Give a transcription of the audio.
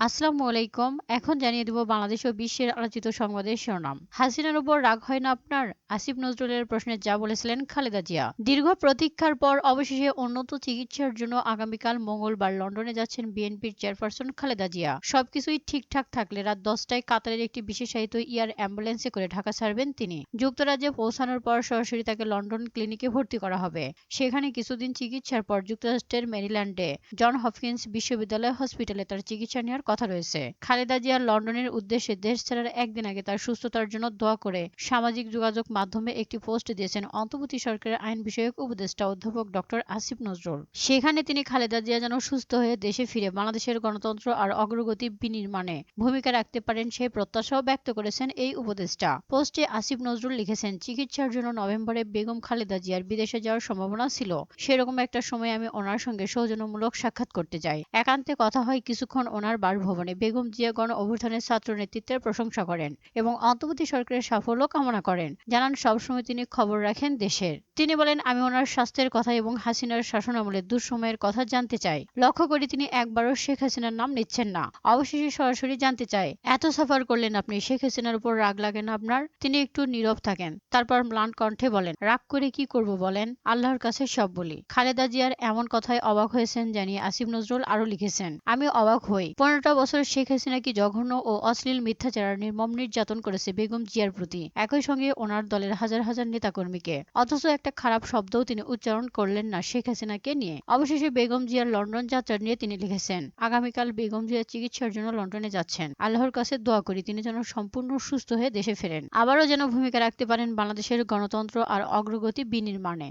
আসসালামু আলাইকুম। এখন জানিয়ে দেব বাংলাদেশ ও বিশ্বের আলোচিত সংবাদের শিরোনাম। হাসিনার উপর রাগ হয় না আপনার? আসিফ নজরুলের প্রশ্নে যা বলেছিলেন খালেদা জিয়া। দীর্ঘ প্রতীক্ষার পর অবশেষে উন্নত চিকিৎসার জন্য আগামীকাল মঙ্গলবার লন্ডনে যাচ্ছেন বিএনপির চেয়ারপারসন খালেদা জিয়া। সবকিছুই ঠিকঠাক থাকলে রাত 10টায় কাতারের একটি বিশেষায়িত এয়ার অ্যাম্বুলেন্সে করে ঢাকা ছাড়বেন তিনি। যুক্তরাজ্যে পৌঁছানোর পর সরাসরি তাকে লন্ডন ক্লিনিকে ভর্তি করা হবে। সেখানে কিছুদিন চিকিৎসার পর যুক্তরাষ্ট্রের মেরিল্যান্ডে জন হপকিন্স বিশ্ববিদ্যালয় হসপিটালে তার চিকিৎসা নেওয়ার কথা রয়েছে। খালেদা জিয়ার লন্ডনের উদ্দেশ্যে দেশ ছাড়ার একদিন আগে তার সুস্থতার জন্য দোয়া করে সামাজিক যোগাযোগ মাধ্যমে একটি পোস্ট দিয়েছেন অন্তর্বর্তী সরকারের আইন বিষয়ক উপদেষ্টা অধ্যাপক ডক্টর আসিফ নজরুল। সেখানে তিনি খালেদা জিয়া যেন সুস্থ হয়ে দেশে ফিরে বাংলাদেশের গণতন্ত্র আর অগ্রগতি বিনির্মাণে ভূমিকা রাখতে পারেন সেই প্রত্যাশাও ব্যক্ত করেছেন এই উপদেষ্টা। পোস্টে আসিফ নজরুল লিখেছেন, চিকিৎসার জন্য নভেম্বরে বেগম খালেদা জিয়ার বিদেশে যাওয়ার সম্ভাবনা ছিল। সেরকম একটা সময় আমি ওনার সঙ্গে সৌজন্যমূলক সাক্ষাৎ করতে যাই। একান্তে কথা হয় কিছুক্ষণ ওনার বাসভবনে। বেগম জিয়া গণ অভ্যুত্থানের ছাত্র নেতৃত্বের প্রশংসা করেন এবং অন্তর্বর্তী সরকারের সাফল্য কামনা করেন। জানান সবসময় তিনি খবর রাখেন দেশের। তিনি বলেন, আমি ওনার স্বাস্থ্যের কথা এবং হাসিনার শাসনামলের দুঃসময়ের কথা জানতে চাই। লক্ষ্য করি তিনি একবারও শেখ হাসিনার নাম নিচ্ছেন না। অবশেষে সরাসরি জানতে চাই, এত সফর করলেন আপনি, শেখ হাসিনার উপর রাগ লাগে না আপনার? তিনি একটু নীরব থাকেন, তারপর ম্লান কণ্ঠে বলেন, রাগ করে কি করব বলেন, আল্লাহর কাছে সব বলি। খালেদা জিয়ার এমন কথায় অবাক হয়েছেন জানিয়ে আসিফ নজরুল আরো লিখেছেন, আমি অবাক হই। 15টা বছর শেখ হাসিনা কি জঘন্য ও অশ্লীল মিথ্যাচার আর নির্মম নির্যাতন করেছে বেগম জিয়ার প্রতি, একই সঙ্গে ওনার দলের হাজার হাজার নেতাকর্মীকে। অথচ একটা খারাপ শব্দও তিনি উচ্চারণ করলেন না শেখ হাসিনাকে নিয়ে। অবশেষে বেগম জিয়ার লন্ডন যাত্রা নিয়ে তিনি লিখেছেন, আগামীকাল বেগম জিয়া চিকিৎসার জন্য লন্ডনে যাচ্ছেন। আল্লাহর কাছে দোয়া করি তিনি যেন সম্পূর্ণ সুস্থ হয়ে দেশে ফেরেন, আবারও যেন ভূমিকা রাখতে পারেন বাংলাদেশের গণতন্ত্র আর অগ্রগতি বিনির্মাণে।